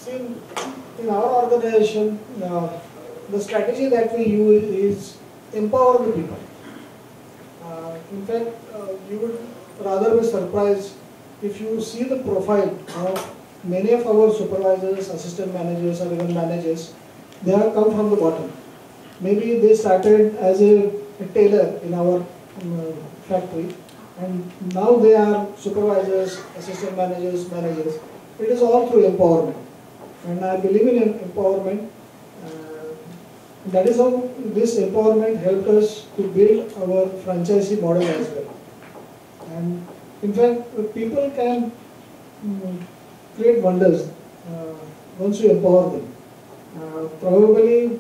See, in our organization, the strategy that we use is empower the people. In fact, you would rather be surprised if you see the profile of many of our supervisors, assistant managers, or even managers. They have come from the bottom. Maybe they started as a tailor in our factory, and now they are supervisors, assistant managers, managers. It is all through empowerment. And I believe in empowerment. That is how this empowerment helped us to build our franchisee model as well. And in fact, people can create wonders once you empower them. Probably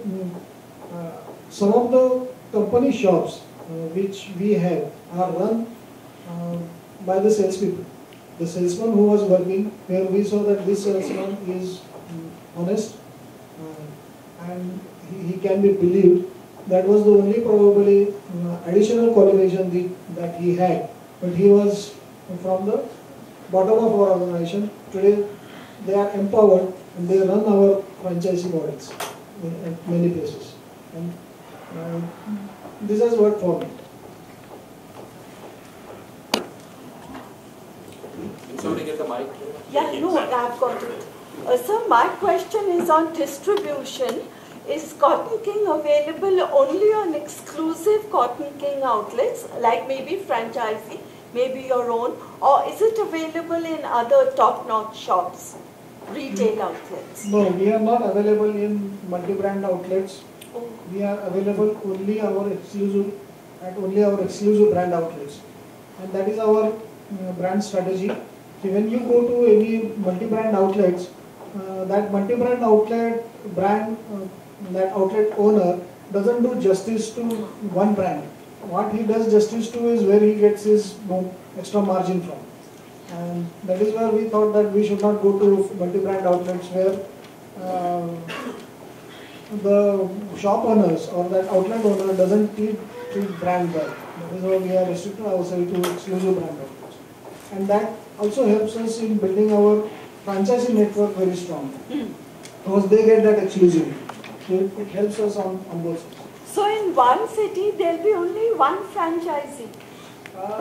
some of the company shops which we have are run by the salespeople. The salesman who was working, where we saw that this salesman is honest and he can be believed. That was the only probably additional qualification that he had. But he was from the bottom of our organization. Today they are empowered and they run our franchisee models at many places. And this has worked for me. Somebody get the mic. Yeah, no, I've got it. So my question is on distribution. Is Cottonking available only on exclusive Cottonking outlets, like maybe franchisee, maybe your own, or is it available in other top-notch shops, retail outlets? No, we are not available in multi-brand outlets. Oh. We are available only at only our exclusive brand outlets, and that is our brand strategy. So when you go to any multi-brand outlets, that multi-brand outlet brand, that outlet owner doesn't do justice to one brand. What he does justice to is where he gets his extra margin from. And that is where we thought that we should not go to multi-brand outlets where the shop owners or that outlet owner doesn't treat brand well. That is why we are restricted ourselves to exclusive brand outlets. And that also helps us in building our franchising network very strong. Because they get that exclusivity. So it helps us on both sides. So in one city, there will be only one franchisee?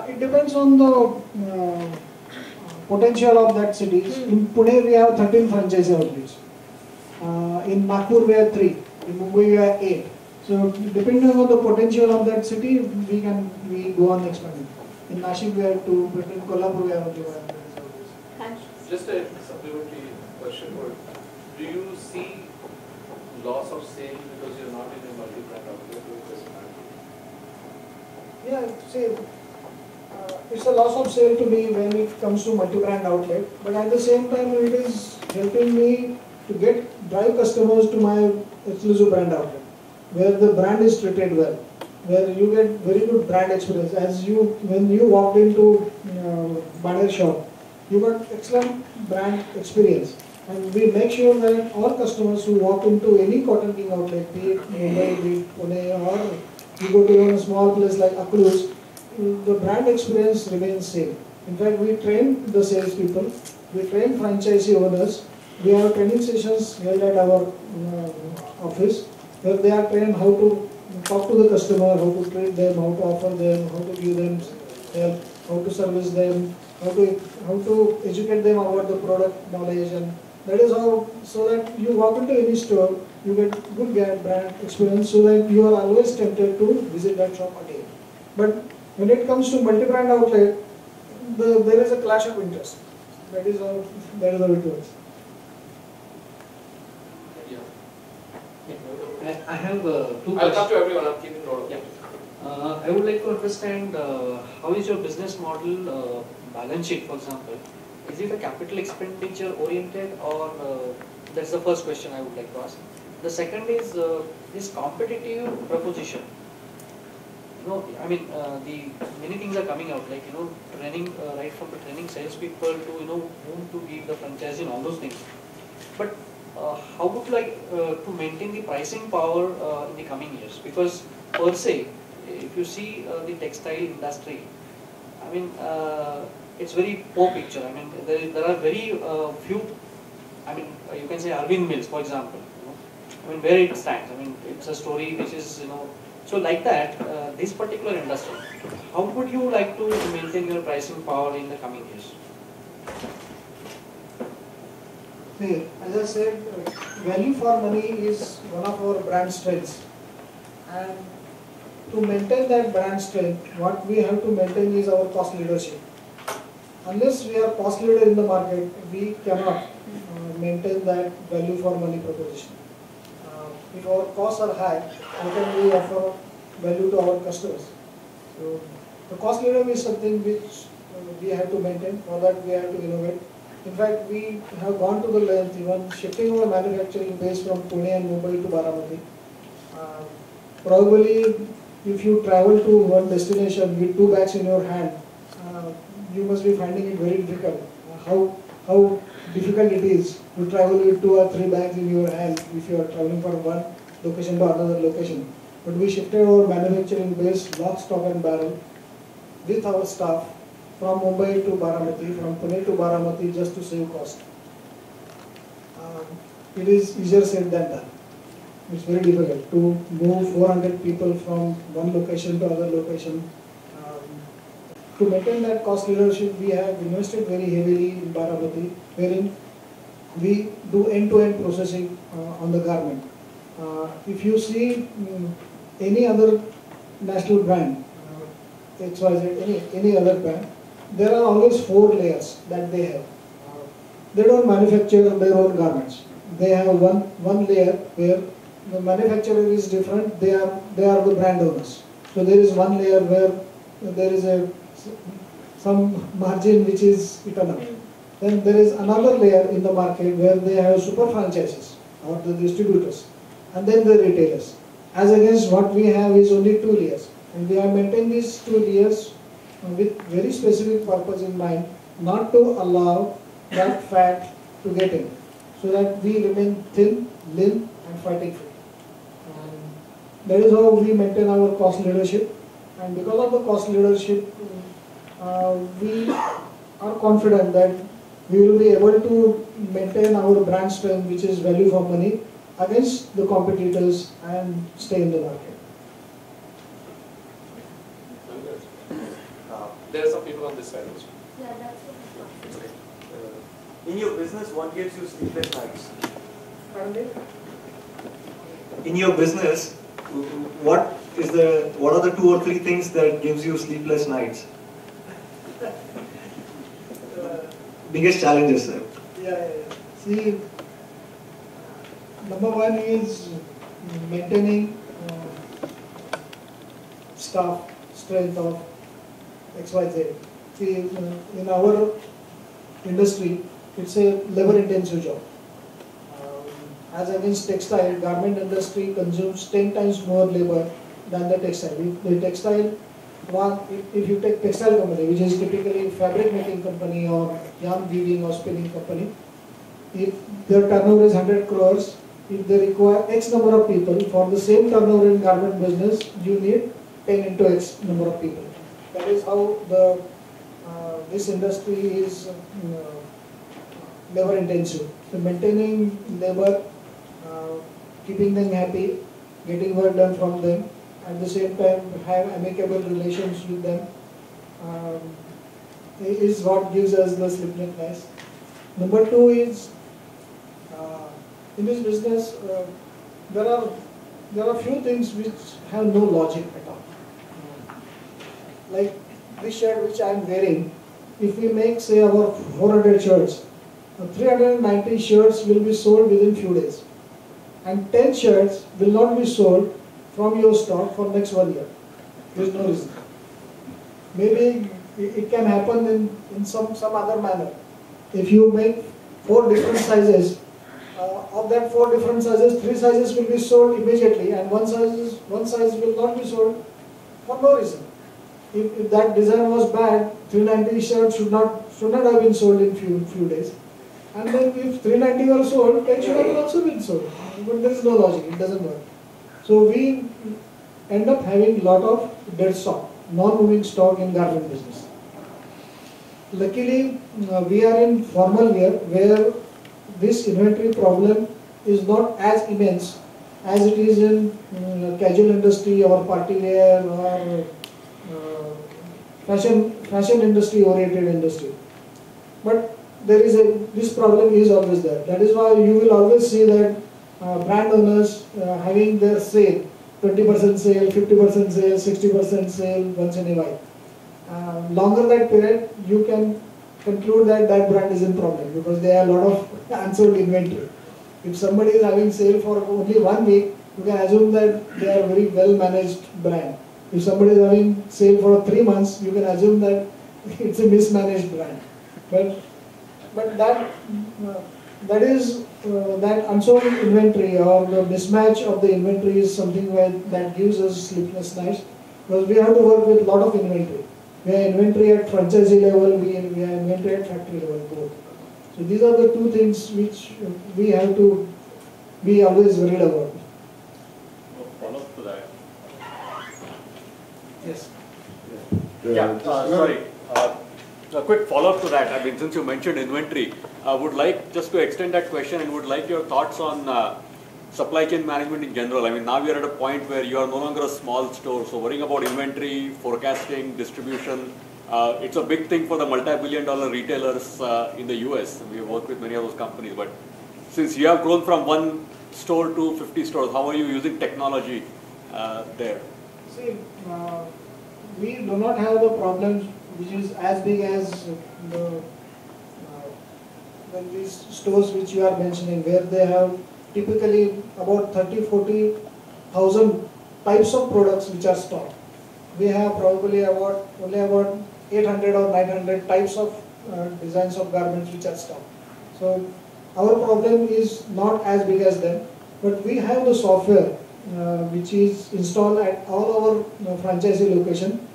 It depends on the potential of that city. In Pune, we have 13 franchise outlets. In Nagpur, we have 3. In Mumbai, we have 8. So depending on the potential of that city, we go on expanding. In Nashik, we have 2. But in Kolhapur, we have only 1. Just a supplementary question. Do you see loss of sale because you're not in a multi-brand outlet? Yeah, see, it's a loss of sale to me when it comes to multi-brand outlet. But at the same time, it is helping me to drive customers to my exclusive brand outlet, where the brand is treated well, where you get very good brand experience. When you walked into banner shop, you got excellent brand experience. And we make sure that all customers who walk into any Cottonking outlet, be it Mumbai, be it Pune, or you go to a small place like Akrus, the brand experience remains same. In fact, we train the salespeople, we train franchisee owners. We have training sessions held at our office where they are trained how to talk to the customer, how to treat them, how to offer them, how to give them help, how to service them, how to educate them about the product knowledge. And that is how, so that you walk into any store, you get good brand experience, so that you are always tempted to visit that shop again. But when it comes to multi-brand outlet, there is a clash of interest. That is how it works. I have 2 questions. I'll come to everyone. I'm keeping note of it. I would like to understand how is your business model balance sheet, for example. Is it a capital expenditure oriented, or that's the first question I would like to ask. The second is this competitive proposition. I mean, the many things are coming out, like training, right from the training salespeople to whom to give the franchise and all those things. But how would you like to maintain the pricing power in the coming years? Because per se, if you see the textile industry, I mean, it's very poor picture. I mean, there are very few I mean, you can say Arvind Mills, for example. I mean, where it stands. I mean, it's a story which is, so like that, this particular industry, how would you like to maintain your pricing power in the coming years? See, as I said, value for money is one of our brand strengths. And to maintain that brand strength, what we have to maintain is our cost leadership. Unless we are cost leader in the market, we cannot maintain that value for money proposition. If our costs are high, how can we offer value to our customers? So the cost leader is something which we have to maintain. For that we have to innovate. In fact, we have gone to the length even shifting our manufacturing base from Pune and Mumbai to Baramati. Probably if you travel to one destination with 2 bags in your hand, you must be finding it very difficult. How difficult it is to travel with 2 or 3 bags in your hand if you are traveling from one location to another location. But we shifted our manufacturing base, lock, stock and barrel with our staff from Mumbai to Baramati, from Pune to Baramati just to save cost. It is easier said than done. It's very difficult to move 400 people from one location to other location. To maintain that cost leadership, we have invested very heavily in Baramati, wherein we do end-to-end processing on the garment. If you see any other national brand, XYZ, any other brand, there are always 4 layers that they have. They don't manufacture their own garments. They have one layer where the manufacturer is different. They are the brand owners. So there is one layer where there is some margin which is eternal. Then there is another layer in the market where they have super franchises or the distributors, and then the retailers. As against what we have is only 2 layers, and we have maintained these 2 layers with very specific purpose in mind, not to allow that fat to get in, so that we remain thin, lean and fighting fit. That is how we maintain our cost leadership, and because of the cost leadership, we are confident that we will be able to maintain our brand strength, which is value for money, against the competitors and stay in the market. There are some people on this side also. Yeah, that's what in your business, what gives you sleepless nights? In your business, what are the 2 or 3 things that gives you sleepless nights? Biggest challenges, sir. Yeah. See, number 1 is maintaining staff strength of XYZ. See, in our industry, it's a labor-intensive job. As against textile, garment industry consumes 10 times more labor than the textile. The textile one, if you take textile company, which is typically fabric making company or yarn weaving or spinning company, if their turnover is 100 crores, if they require X number of people, for the same turnover in garment business, you need 10 into X number of people. That is how this industry is labor intensive. So maintaining labor, keeping them happy, getting work done from them, at the same time have amicable relations with them, is what gives us the sleeplessness. Number 2 is, in this business, there are few things which have no logic at all. Like this shirt which I am wearing, if we make say our 400 shirts, 390 shirts will be sold within few days, and 10 shirts will not be sold from your stock for next 1 year. There is no reason. Maybe it can happen in some other manner. If you make 4 different sizes, of that 4 different sizes, 3 sizes will be sold immediately, and one size will not be sold for no reason. If that design was bad, 390 shirts should not have been sold in few days. And then if 390 were sold, 10 should have also been sold. But there is no logic, it doesn't work. So we end up having lot of dead stock, non-moving stock in garment business. Luckily, we are in formal wear where this inventory problem is not as immense as it is in casual industry or party wear or fashion industry oriented industry. But this problem is always there. That is why you will always see that brand owners having their sale, 20% sale, 50% sale, 60% sale once in a while. Longer that period, you can conclude that that brand is in problem because they have a lot of unsold inventory. If somebody is having sale for only 1 week, you can assume that they are a very well managed brand. If somebody is having sale for 3 months, you can assume that it's a mismanaged brand. But that unsold inventory or the mismatch of the inventory is something that gives us sleepless nights because we have to work with a lot of inventory. We have inventory at franchisee level, we have inventory at factory level both. So these are the two things which we have to be always worried about. Follow up to that. Yes. Sorry. A quick follow-up to that. I mean, since you mentioned inventory, I would like just to extend that question and would like your thoughts on supply chain management in general. I mean, now we are at a point where you are no longer a small store, so worrying about inventory, forecasting, distribution, it's a big thing for the multi-billion-dollar retailers in the US. We work with many of those companies, but since you have grown from 1 store to 50 stores, how are you using technology there? See, we do not have the problems which is as big as these stores which you are mentioning, where they have typically about 30-40,000 types of products which are stocked. We have probably only about 800 or 900 types of designs of garments which are stocked. So our problem is not as big as them, but we have the software which is installed at all our franchisee location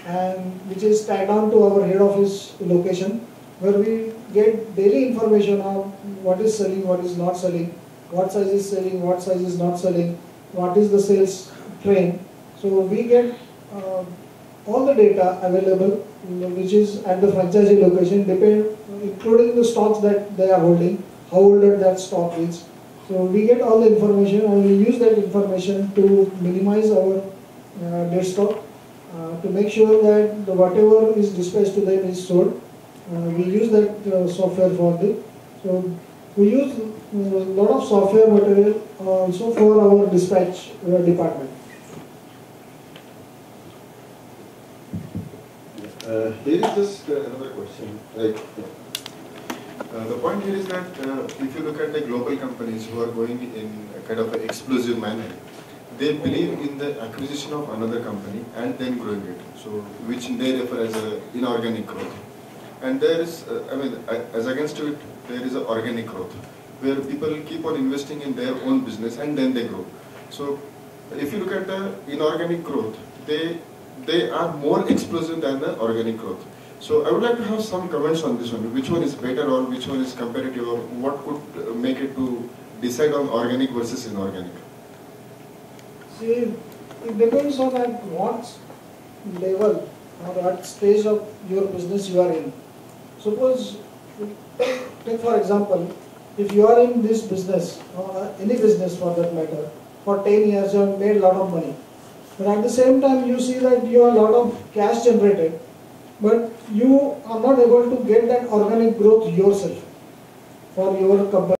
and which is tagged on to our head office location, where we get daily information on what is selling, what is not selling, what size is selling, what size is not selling, what is the sales trend. So we get all the data available which is at the franchisee location, including the stocks that they are holding, how old that stock is. So we get all the information and we use that information to minimize our dead stock, to make sure that whatever is dispatched to them is sold. We use that software for this. So we use a lot of software material also for our dispatch department. Here is just another question. The point here is that if you look at the global companies who are going in a kind of an explosive manner, they believe in the acquisition of another company and then growing it. So, which they refer as inorganic growth. And there is, as against to it, there is an organic growth, where people keep on investing in their own business and then they grow. So, if you look at the inorganic growth, they are more explosive than the organic growth. So I would like to have some comments on this one. Which one is better or which one is competitive, or what could make it to decide on organic versus inorganic? See, it depends on at what level or what stage of your business you are in. Suppose, take for example, if you are in this business or any business for that matter, for 10 years you have made a lot of money. But at the same time you see that you have a lot of cash generated, but you are not able to get that organic growth yourself for your company.